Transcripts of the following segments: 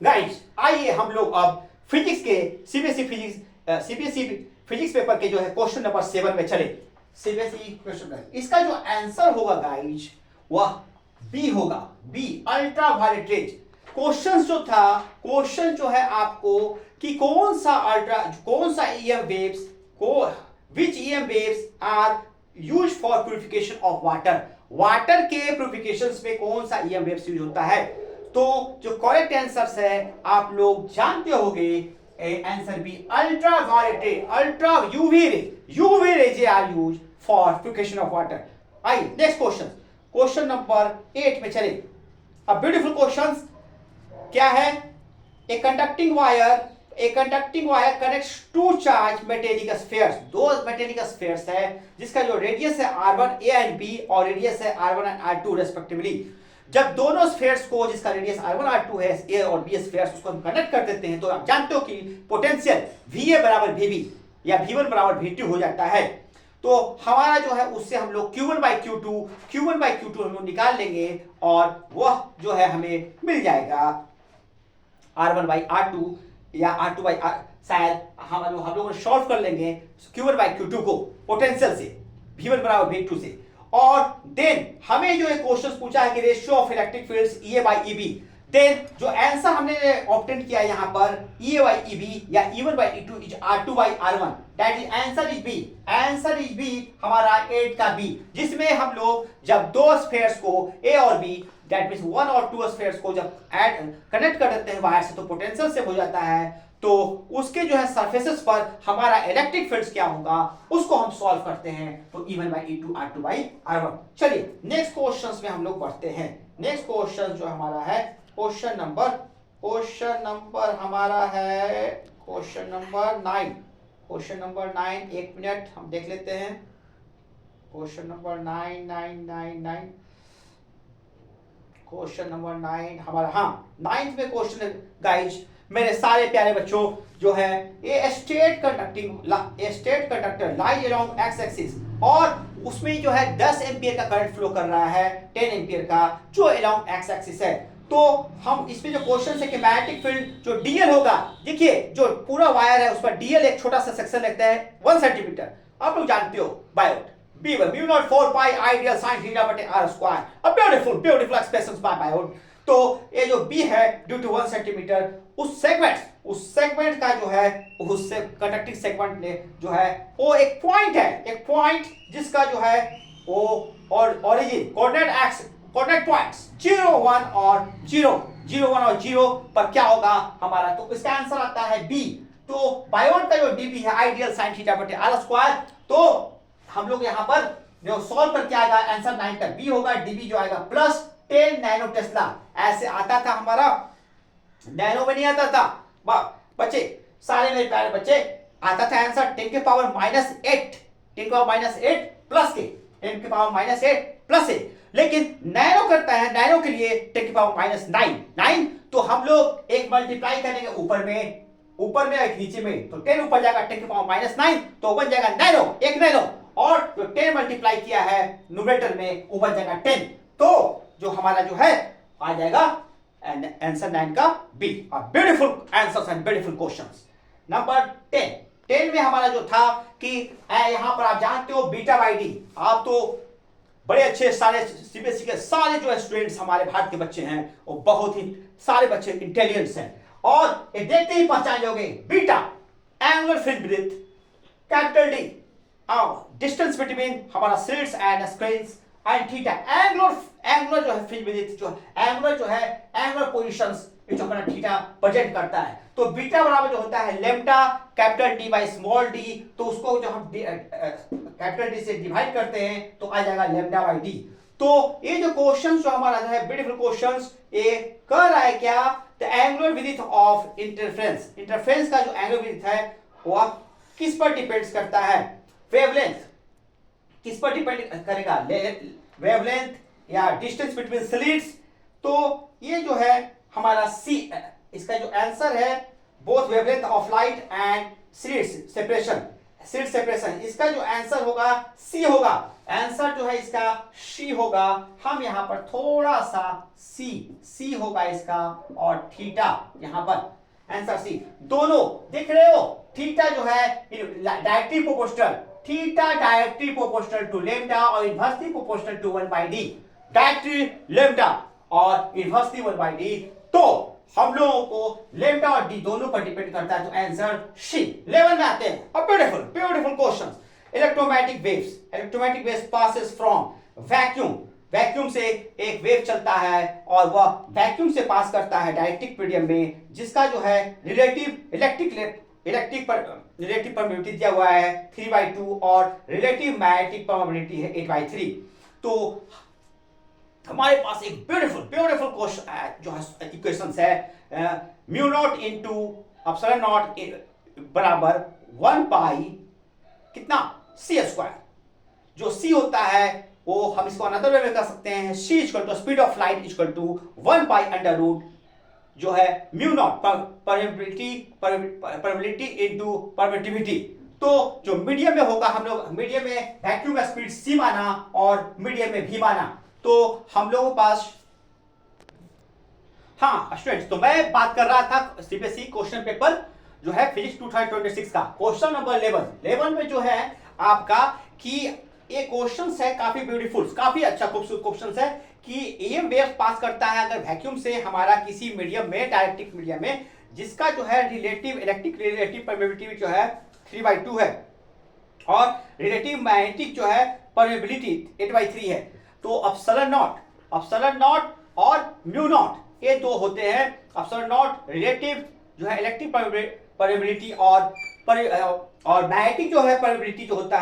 Guys आइए हम लोग अब फिजिक्स के सीबीएसई फिजिक्स पेपर के जो है क्वेश्चन नंबर 7 में चले। सीबीएसई क्वेश्चन इसका जो आंसर होगा गाइस वह बी होगा, B ultraviolet rays. Question जो था, क्वेश्चन जो है आपको कि कौन सा ईएम वेव्स को which EM waves are use for purification of water के प्यूरिफिकेशन में कौन सा ईएम वेव्स यूज होता है। तो जो करेक्ट आंसर है आप लोग जानते होंगे, answer B ultraviolet ray, ultra UV rays are use for purification of water. आइए नेक्स्ट क्वेश्चन नंबर 8 में चले। अब ब्यूटीफुल क्वेश्चन क्या है, a conducting wire connects to charge metallic spheres. दो मेटेलिक स्फीयर्स है जिसका जो रेडियस है r1 a एंड b और रेडियस है r1 एंड r2 रेस्पेक्टिवली। जब दोनों स्फीयर्स को जिसका रेडियस r1 r2 है, a और b स्फीयर्स, उसको हम कनेक्ट कर देते हैं तो आप जानते हो कि पोटेंशियल va बराबर vb या v1 बराबर v2 हो जाता है। तो हमारा जो है उससे हम लोग Q1/Q2 हम लोग निकाल लेंगे और वह जो है हमें मिल जाएगा R1/R2 या R2/R, शायद हम लोग सॉल्व कर लेंगे Q1/Q2 को पोटेंशियल से, V1 बराबर V2 से। और देन हमें जो एक क्वेश्चन पूछा है कि ratio of electric fields EA/EB, then जो आंसर हमने ऑब्टेन किया यहाँ पर EA/EB या E1/E2 is R2/R1, that is answer is B हमारा 8 का बी, जिसमें हम लोग जब दो स्फीयर्स को A और B दैट मींस 1 और 2 स्फीयर्स को जब कनेक्ट कर देते हैं वायर से तो पोटेंशियल से हो जाता है। तो उसके जो है सरफेसेस पर हमारा इलेक्ट्रिक फील्ड्स क्या होगा उसको हम सॉल्व करते हैं, तो E1/E2 R2/R1। चलिए नेक्स्ट क्वेश्चंस में हम लोग बढ़ते हैं। नेक्स्ट क्वेश्चन जो हमारा है क्वेश्चन नंबर हमारा है क्वेश्चन नंबर 9। एक मिनट हम देख लेते हैं क्वेश्चन नंबर 9 क्वेश्चन नंबर 9 हमारा, हाँ 9th में क्वेश्चन है गाइज मेरे सारे प्यारे बच्चों, जो है ए स्टेट कंडक्टर लाई अलोंग एक्स एक्सिस और उसमें जो है 10 एम्पियर का करंट फ्लो कर रहा है, 10 एम्पियर का जो अलोंग एक्स एक्सिस है। तो हम इसमें जो क्वेश्चन है कि मैग्नेटिक फील्ड जो डीएल होगा, देखिए जो पूरा वायर है उस पर डीएल एक छोटा सा सेक्शन लगता है 1 सेंटीमीटर, आप लोग जानते हो Biot B1 mu0 4 pi ideal sin theta बटे r square, a beautiful expressions by Biot. तो ये जो B है ड्यू टू 1 सेंटीमीटर, उस सेगमेंट का जो है उससे कंडक्टिंग सेगमेंट ने जो है वो एक पॉइंट जिसका जो है वो और ओरिजिन कोऑर्डिनेट पॉइंट्स 0 1 और 0 पर क्या होगा हमारा, तो इसका आंसर आता है बी। तो बायोट का जो डीबी है आइडियल साइन थीटा बटे r स्क्वायर, तो हम लोग यहाँ पर जो सॉल्व करके आएगा आंसर 9 का बी होगा, डीबी जो आएगा प्लस 10 नैनो टेस्ला। ऐसे आता था हमारा, नैनो में नहीं आता था बच्चे, सारे मेरे प्यारे बच्चे, आता था आंसर 10 के पावर -8 प्लस के 10 के पावर -8 प्लस है, लेकिन नैनो करता है, नैनो के लिए 10 के पावर -9, तो हम लोग एक मल्टीप्लाई करेंगे ऊपर में एक नीचे में, तो 10 ऊपर जाएगा 10 के पावर -9 तो बन जाएगा नैनो, एक नैनो, और जो 10 मल्टीप्लाई किया है न्यूमरेटर में वो बन जाएगा 10, तो जो हमारा जो है आ जाएगा आंसर 9 का B. Beautiful answers and beautiful questions. Number 10 में हमारा जो था कि यहां पर आप जानते हो बीटा/डी, आप तो बड़े अच्छे सारे सीबीएसई के सारे जो स्टूडेंट्स हमारे भारत के बच्चे हैं वो बहुत ही सारे बच्चे इंटेलिजेंट्स हैं, और ये देखते ही पहचान लोगे beta angular fringe width, capital D distance between हमारा slits and screens, and theta angular जो है फ्रिंज विड्थ, जो एंगुलर पोजीशंस जो हमारा थीटा प्रेजेंट करता है। तो बीटा बराबर जो होता है lambda capital D by small D, तो उसको जो हम कैपिटल डी से डिवाइड करते हैं तो आ जाएगा लेम्डा बाय डी। तो ये जो क्वेश्चन जो हमारा है ब्यूटीफुल क्वेश्चंस, ये कर रहा है क्या, the angular width of interference का जो एंगुलर विड्थ है वो किस पर डिपेंड्स करता है, वेवलेंथ किस पर डिपेंड करेगा, वेवलेंथ या डिस्टेंस बिटवीन स्लिट्स। तो ये जो है हमारा सी, इसका जो आंसर है both wavelength of light and slits separation seat separation, इसका जो आंसर होगा सी होगा, आंसर जो है इसका सी होगा। हम यहां पर थोड़ा सा सी होगा इसका, और थीटा यहां पर आंसर सी। दोनों देख रहे हो, थीटा जो है directly proportional, theta directly proportional to lambda और inversely proportional to 1/d, directly lambda और इनवर्सली 1/d। तो हम लोगों को लेम्डा और डी दोनों पर डिपेंड करता है, तो आंसर सी। 11 में आते हैं, अब beautiful beautiful question. Electromagnetic waves passes from vacuum, vacuum से एक वेव चलता है और वह वैक्यूम से पास करता है डायरेक्ट्रिक मीडियम में, जिसका जो है रिलेटिव परमिटिविटी दिया हुआ है 3/2 और रिलेटिव मैग्नेटिक परमिटिविटी है 8/3। तो हमारे पास एक ब्यूटीफुल ब्यूटीफुल क्वेश्चन जो है इक्वेशंस है, mu not into epsilon not बराबर 1 पाई कितना सी स्क्वायर। जो सी होता है वो हम इसको अनदर वे में कर सकते हैं, C equal to speed of light equal to 1 pi under root जो है mu naught permittivity into permittivity. तो जो मीडियम में होगा, हम लोग मीडियम में वैक्यूम का स्पीड सी माना और मीडियम में भी माना, तो हम लोगों के पास, हाँ स्टूडेंट्स, तो मैं बात कर रहा था सीबीएसई क्वेश्चन पेपर जो है फिजिक्स 2026 का क्वेश्चन नंबर 11 में जो है आपका कि ये क्वेश्चंस है काफी ब्यूटीफुल, काफी अच्छा खूबसूरत क्वेश्चंस है कि ये वेव पास करता है अगर वैक्यूम से हमारा किसी मीडियम में, डायरेक्ट्रिक मीडियम में, जिसका जो है रिलेटिव परमिटिविटी जो है 3/2 है और रिलेटिव मैग्नेटिक जो है परमिबिलिटी 8/3 है। तो एप्सिलॉन नॉट और म्यू नॉट ये दो होते हैं। एप्सिलॉन नॉट रिलेटिव जो है इलेक्ट्रिक परमिबिलिटी और मैग्नेटिक जो है परमिबिलिटी जो होता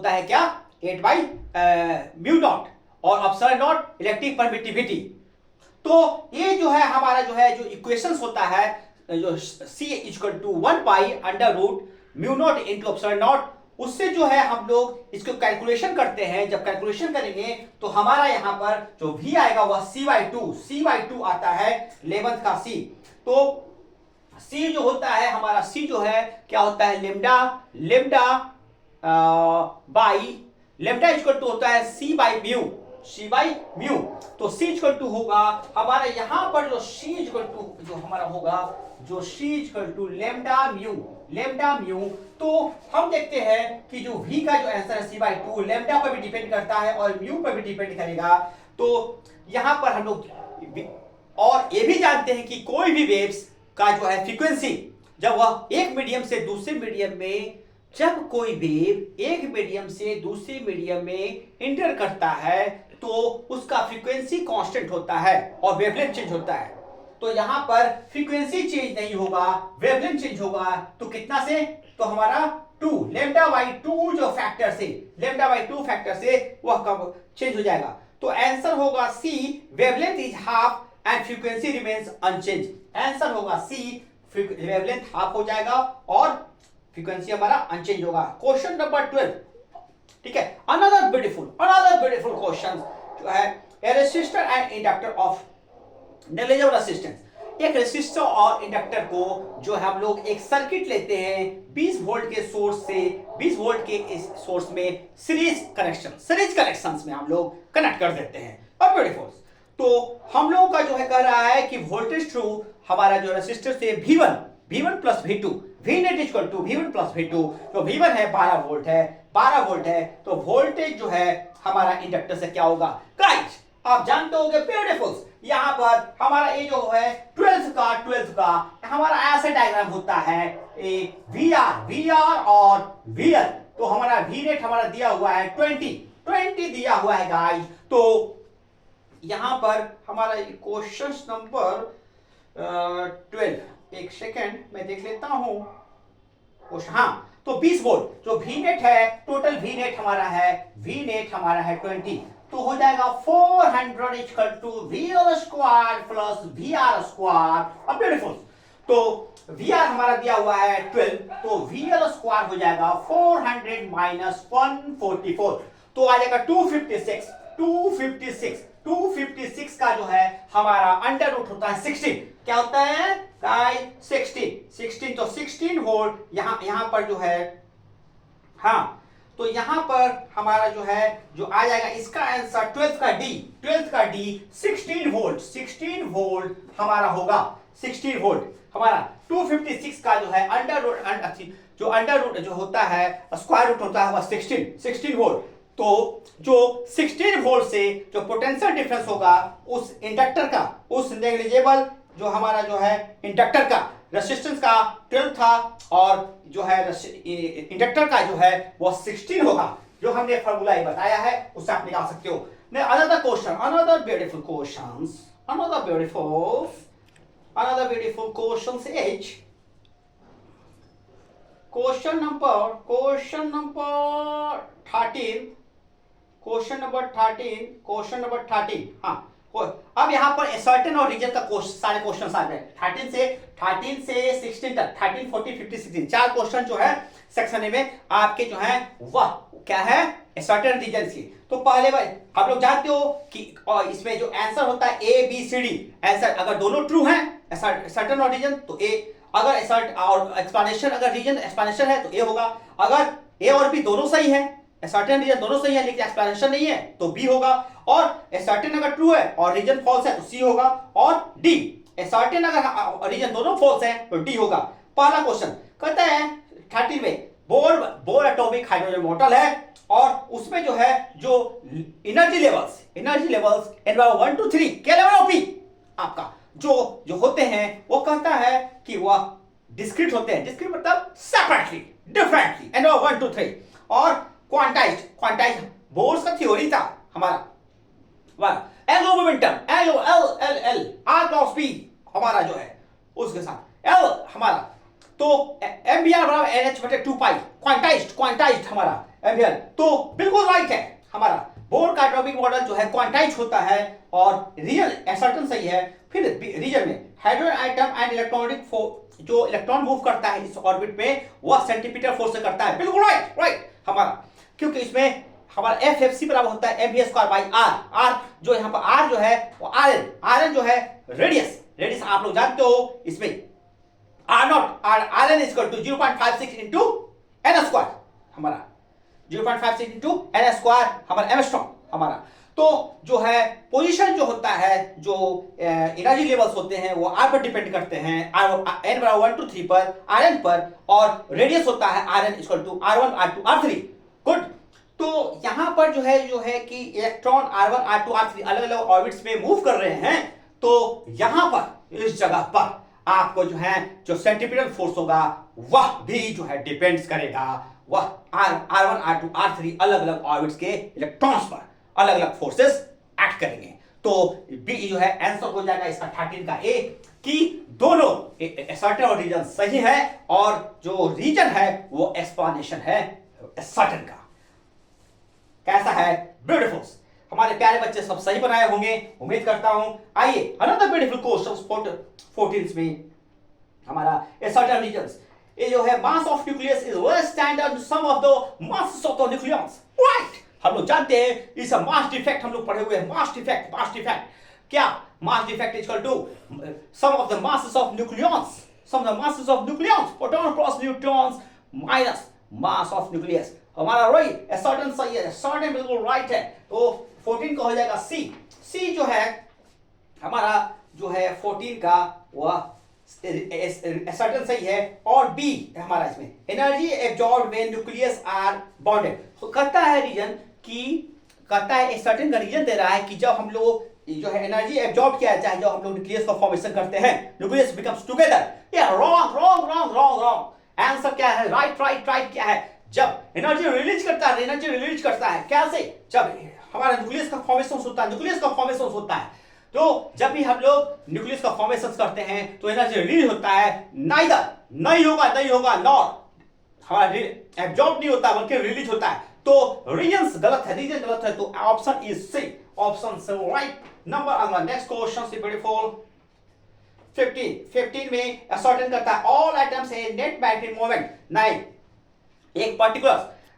है क्या 8/म्यू नॉट, और एप्सिलॉन नॉट इलेक्ट्रिक परमिटिविटी। तो ये जो है हमारा जो इक्वेशंस होता है जो C equal to 1 pi under root mu naught into epsilon naught, उससे जो है हम लोग इसको कैलकुलेशन करते हैं। जब कैलकुलेशन करेंगे तो हमारा यहाँ पर जो V आएगा वह C/2 आता है 11th का C। तो C जो होता है हमारा C जो है क्या होता है lambda by lambda equal to होता है C बाई म्यू। तो C इक्वल टू होगा हमारा यहाँ पर जो C इक्वल टू जो हमारा होगा जो C equal to lambda mu. तो हम देखते हैं कि जो V का जो आंसर है C/2 लेम्डा पर भी डिपेंड करता है और म्यू पर भी डिपेंड करेगा। तो यहाँ पर हम लोग और ये भी जानते हैं कि कोई भी वेव्स का जो है फ्रीक्वेंसी, जब वह एक मीडियम से दूसरे मीडियम में, जब कोई वेव एक मीडियम से दूसरे मीडियम में इंटर करता है तो उसका फ्रीक्वेंसी कांस्टेंट होता है और वेवलेंथ चेंज होता है। तो यहां पर फ्रीक्वेंसी चेंज नहीं होगा, वेवलेंथ चेंज होगा। तो कितना से, तो हमारा 2 λ/2 जो λ/2 फैक्टर से वह कब चेंज हो जाएगा। तो आंसर होगा C, wavelength is half and frequency remains unchange. Answer होगा सी, वेवलेंथ हाफ हो जाएगा और फ्रीक्वेंसी हमारा अनचेंज होगा। क्वेश्चन नंबर 12, ठीक है, अनदर ब्यूटीफुल क्वेश्चन जो है a resistor and inductor of negligible resistance. एक रेसिस्टर और इंडक्टर को जो है हम लोग एक सर्किट लेते हैं 20 वोल्ट के सोर्स से, 20 वोल्ट के इस सोर्स में सीरीज कनेक्शंस में हम लोग कनेक्ट कर देते हैं। अब ब्यूटीफुल, तो हम लोगों का जो है कह रहा है कि वोल्टेज थ्रू हमारा जो रेसिस्टर से V1 plus V2, V net equal to V1 plus V2, तो V1 है 12 वोल्ट है, तो वोल्टेज जो है हमारा इंडक्टर से क्या होगा गाइस, आप जानते होंगे ब्यूटीफुल। यहाँ पर हमारा ये जो है 12th का हमारा ऐसा डायग्राम होता है VR और VL। तो हमारा V नेट हमारा दिया हुआ है 20 दिया हुआ है गाइस। तो यहां पर हमारा क्वेश्चन नंबर 12, एक सेकेंड मैं देख लेता हूं। हाँ, तो 20 वोल्ट जो V नेट है, टोटल V नेट हमारा है 20, तो हो जाएगा 400 equal to VL square plus VR square. अब ब्यूटीफुल, तो VR हमारा दिया हुआ है 12, तो VL स्क्वायर हो जाएगा 400 माइनस 144, तो आ जाएगा 256 का जो है हमारा अंडर रूट होता है 16। क्या होता है गाइस 16, तो 16 वोल्ट यहाँ पर जो है हाँ, तो यहां पर हमारा जो है जो आ जाएगा इसका आंसर 12th का डी 16 वोल्ट हमारा होगा। 16 वोल्ट हमारा 256 का जो है अंडर रूट जो होता है स्क्वायर रूट होता है वह 16 वोल्ट। तो जो 16 वोल्ट से जो पोटेंशियल डिफरेंस होगा उस इंडक्टर का, उस नेग्लिजिबल जो हमारा जो है इंडक्टर का रेजिस्टेंस का 12 था और जो है इंडक्टर का जो है वो 16 होगा। जो हमने फॉर्मूला ये बताया है उससे आप निकाल सकते हो। Another beautiful question is question number 13। हाँ, अब यहाँ पर सर्टेन और रीजन का सारे क्वेश्चन आ गए 13 से 16 तक 13, 14, 15, 16 चार क्वेश्चन जो है सेक्शन ए में आपके जो है वह क्या है सर्टेन रीजन की। तो पहले भाई आप लोग जानते हो कि इसमें जो आंसर होता है A B C D, answer अगर दोनों ट्रू हैं सर्टेन और रीजन तो ए, अगर और एक्सप्लेनेशन अगर रीजन एक्सप्लेनेशन है तो ए होगा, अगर ए और बी दोनों सही है सर्टेन रीजन दोनों सही है लेकिन एक्सप्लेनेशन नहीं है तो बी होगा, और सर्टेन अगर ट्रू है और रीजन फॉल्स है तो सी होगा, और डी सर्टेन अगर रीजन दोनों फॉल्स है तो डी होगा। पहला क्वेश्चन कहता है 13 में बोर एटॉमिक हाइड्रोजन मॉडल है और उसमें जो है जो एनर्जी लेवल्स N1 to 3 क्या लेवल ऑफ पी आपका जो होते हैं वो कहता है कि वह डिस्क्रीट होते हैं, डिस्क्रीट मतलब सेपरेटली डिफरेंटली N1 to 3, और क्वांटाइज्ड बोर्स का थ्योरी था हमारा angular momentum L R cross P हमारा जो है उसके साथ L हमारा तो MBR बराबर NH/2 पाई क्वांटाइज्ड हमारा MBR तो बिल्कुल राइट है हमारा। बोर का एटॉमिक मॉडल जो है क्वांटाइज्ड होता है और रीजन असर्टेन सही है। फिर रीजन में हाइड्रोजन आइटम एंड इलेक्ट्रॉनिक जो इलेक्ट्रॉन मूव करता है इस ऑर्बिट में वह सेंटीमीटर फोर्स से करता है, बिल्कुल राइट हमारा, क्योंकि इसमें हमारा FFC बराबर होता है mv²/r जो यहाँ पर r जो है वो rn जो है रेडियस आप लोग जानते हो, इसमें rn equal to 0.56 into n² हमारा 0.56 इंटू n² हमारा एमस्ट्रॉन हमारा। तो जो है पोजीशन जो होता है जो एनर्जी लेवल्स होते हैं वो r पर डिपेंड करते हैं, n बराबर 1 to 3 पर rn पर, और रेडियस होता है rn equal to r1 r2 r3। Good, तो यहां पर जो है कि इलेक्ट्रॉन r1 r2 r3 अलग अलग ऑर्बिट्स में मूव कर रहे हैं, तो यहां पर इस जगह पर आपको जो है जो सेंटीमीटर फोर्स होगा वह भी जो है डिपेंड्स करेगा, वह r1 r2 r3 अलग अलग ऑर्बिट्स के इलेक्ट्रॉन्स पर अलग अलग फोर्सेस एक्ट करेंगे। तो बी जो है आंसर हो जाएगा इसका 13 का ए कि दोनों सर्टेन और रीजन सही है और जो रीजन है वो एक्सप्लेनेशन है सर्टेन का। कैसा है? ब्यूटीफुल। हमारे प्यारे बच्चे सब सही बनाए होंगे उम्मीद करता हूं। आइए अनदर ब्यूटीफुल क्वेश्चन 14 में हमारा सर्टेन रीजन्स ये जो है mass of nucleus is less than sum of the masses of the nucleus, right. हम लोग जानते हैं इस मास डिफेक्ट हम लोग पढ़े हुए हैं, मास डिफेक्ट क्या? Mass defect is equal to sum of the masses of nucleus, proton cross neutrons minus mass of nucleus. हमारा राइट सर्टेन सही है, सर्टेन बिल्कुल राइट है। तो 14 का हो जाएगा सी जो है हमारा जो है 14 का वह सर्टेन सही है, और बी हमारा इसमें energy absorbed when nucleus are bonded. तो कहता है रीजन कि कहता है सर्टेन का रीजन दे रहा है कि जब हम लोग जो है एनर्जी एब्जॉर्ब किया जाए, जब हम लोग न्यूक्लियस का फॉर्मेशन करते हैं, न्यूक्लियस बिकम्स टुगेदर। या रॉन्ग आंसर क्या है? राइट क्या है? जब एनर्जी रिलीज करता है कैसे? जब हमारा न्यूक्लियस का फॉर्मेशन होता है तो जब भी हम लोग न्यूक्लियस का फॉर्मेशन करते हैं तो एनर्जी रिलीज होता है, नहीं होगा नॉट हमारा एब्जॉर्ब नहीं होता बल्कि रिलीज होता है। तो रीजन गलत है, तो ऑप्शन इज सी, ऑप्शन से राइट नंबर। अगला नेक्स्ट क्वेश्चन से ब्यूटीफुल 15 में असर्टेन करता है ऑल एटम्स ए नेट मैग्नेटिक मोमेंट 9 एक पर्टिकुलर,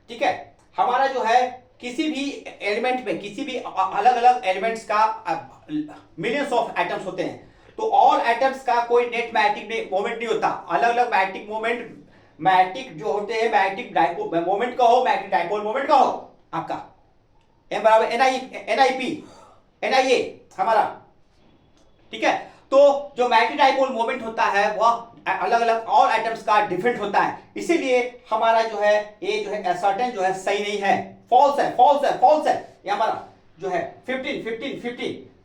ठीक है। हमारा जो है किसी भी एलिमेंट में किसी भी अलग अलग एलिमेंट्स का मिलियंस ऑफ एटम्स होते हैं, तो ऑल एटम्स का कोई नेट मैग्नेटिक मोमेंट नहीं होता, अलग अलग मैग्नेटिक मोमेंट मैग्नेटिक जो होते हैं, मैग्नेटिक डाइपोल मोमेंट का हो, मैग्नेटिक डाइपोल मोमेंट का हो आपका M बराबर NIE हमारा, ठीक है। तो जो मैग्नेटिक डाइपोल मोमेंट होता है वह अलग अलग और एटम्स का डिफरेंट होता है, इसीलिए हमारा जो है ये जो है असर्टेन जो है सही नहीं है, फॉल्स है, फॉल्स है, फॉल्स है। ये हमारा जो है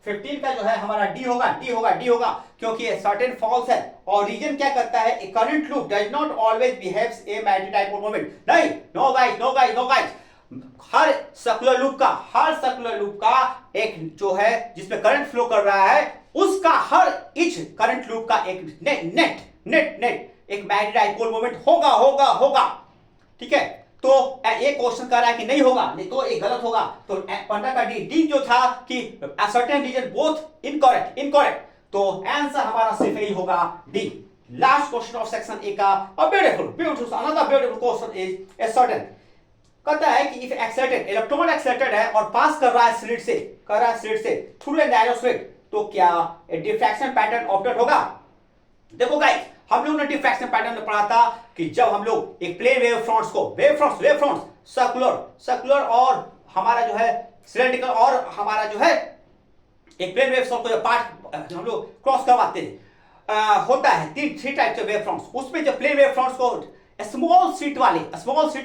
15 का जो है हमारा डी होगा, क्योंकि ये सर्टेन फॉल्स है। और रीजन क्या करता है, a current loop does not always behaves a magnetic dipole moment. नहीं, नो गाइस, हर सर्कुलर लूप का एक जो है जिसमें करंट फ्लो कर रहा है, उसका हर इच करंट लूप का एक नेट एक मैग्नेटिक डाइपोल मोमेंट होगा, ठीक है। तो एक क्वेश्चन कर रहा है कि नहीं होगा, नहीं तो एक गलत होगा। तो 15 का डी जो था कि a certain region both incorrect, तो आंसर हमारा सिर्फ यही होगा D. Last question of section A का another beautiful question is a certain, कहता है कि इफ एक्साइटेड इलेक्ट्रॉन एक्साइटेड है और पास कर रहा है स्लिट से थ्रू ए नैरो स्लिट, तो क्या डिफ्रैक्शन पैटर्न ऑब्जर्व होगा। देखो गाइस, हम लोग ने डिफ्रैक्शन पैटर्न में पढ़ा था कि जब हम लोग एक प्लेन वेव फ्रंट्स सर्कुलर और हमारा जो है सिलेंड्रिकल और हमारा जो है एक प्लेन वेव फ्रंट को पार्ट हम लोग क्रॉस करवाते हैं, होता है three types of wave fronts. उसमें जो प्लेन वेव फ्रंट्स को स्मॉल स्लिट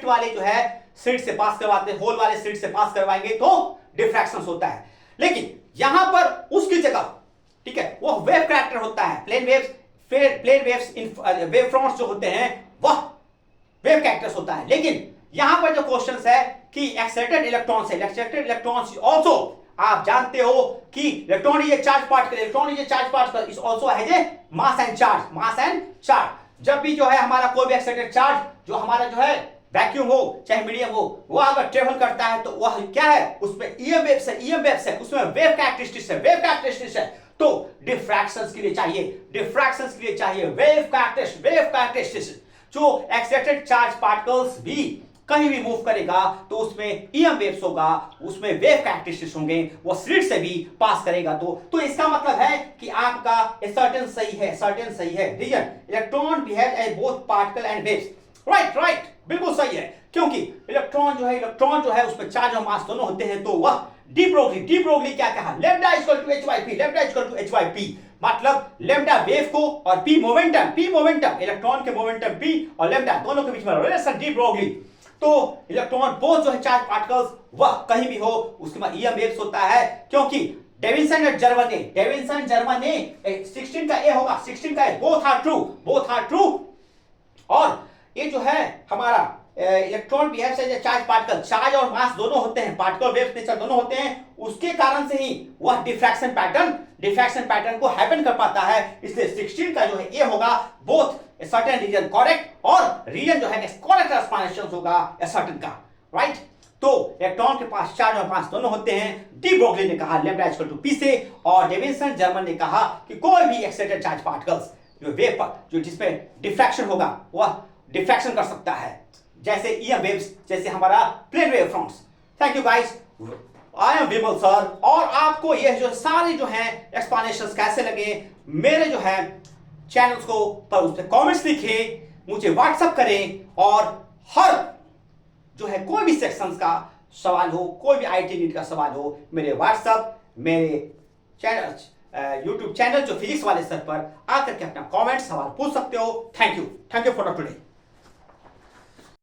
वाले जो है स्लिट से पास करवाते हैं, होल वाले स्लिट से पास करवाएंगे तो डिफ्रैक्शन होता है। लेकिन यहां पर उसकी जगह, ठीक है, वो वेव कैरेक्टर होता है। Plane waves in wave fronts जो होते हैं वह वेव कैरेक्टर्स होता है। लेकिन यहां पर जो क्वेश्चन है कि एक्साइटेड इलेक्ट्रॉन्स आल्सो, आप जानते हो कि electron is a charge particle is also has a mass and charge. जब भी जो है हमारा कोई भी एक्साइटेड चार्ज जो हमारा जो है वैक्यूम हो चाहे मीडियम हो, वो अगर ट्रेवल करता है तो वह क्या है, उसमें ईएम वेव्स है, उसमें वेव कैरेक्टरिस्टिक्स है। तो डिफ्रैक्शंस के लिए चाहिए वेव कैरेक्टरिस्टिक्स। जो एक्साइटेड चार्ज पार्टिकल्स भी कहीं भी मूव करेगा तो उसमें ईएम वेव्स होगा, उसमें वेव कैरेक्टरिस्टिक्स होंगे, वो स्लिट से भी पास करेगा। तो इसका मतलब है कि आपका सर्टेन सही है। Reason electron behave as both particle and waves, right, बिल्कुल सही है। क्योंकि इलेक्ट्रॉन जो है उसमें चार्ज और मास दोनों होते हैं। तो वह डी ब्रोगली क्या कहा, lambda equal to h by p, मतलब लैम्डा वेव को और पी मोमेंटम इलेक्ट्रॉन के मोमेंटम पी और लैम्डा दोनों के बीच में रिलेशन डी ब्रोगली। तो इलेक्ट्रॉन बोथ जो है चार्ज पार्टिकल्स वह कहीं भी हो उसके बाद ईएम वेव्स होता है, क्योंकि डेविसन जर्मन ने 16 का ए होगा, 16 का ए, बोथ आर ट्रू। और ये जो है हमारा electron behaves as a charge particle, charge और मास दोनों होते हैं, पार्टिकल वेव्स नेचर दोनों होते हैं, उसके कारण से ही वह डिफ्रैक्शन पैटर्न को हैपन कर पाता है। इसलिए 16 का जो है ये होगा both a certain reason correct, और रीजन जो है करेक्ट एक्सप्लेनेशन होगा ए सर्टेन का, राइट। तो इलेक्ट्रॉन के पास चार्ज और मास दोनों होते हैं। डी ब्रोगली ने कहा लैम्डा इक्वल टू पी से, और डेविसन जर्मन ने कहा कि कोई भी एक्साइटेड चार्ज पार्टिकल्स जो वेव पर जो जिसमें डिफ्रैक्शन होगा वह डिफ्रैक्शन कर सकता है, जैसे ईएम वेव्स, जैसे हमारा plane wave fronts. Thank you guys, I am Vimal sir. और आपको ये जो सारे जो हैं एक्सप्लेनेशंस कैसे लगे, मेरे जो है चैनल्स को पर उस पर कॉमेंट्स लिखें, मुझे व्हाट्सएप करें, और हर जो है कोई भी सेक्शंस का सवाल हो, कोई भी आईटी नीट का सवाल हो, मेरे व्हाट्सएप, मेरे चैनल यूट्यूब चैनल जो फिजिक्स वाले सर पर आकर के अपना कमेंट सवाल पूछ सकते हो। Thank you for today.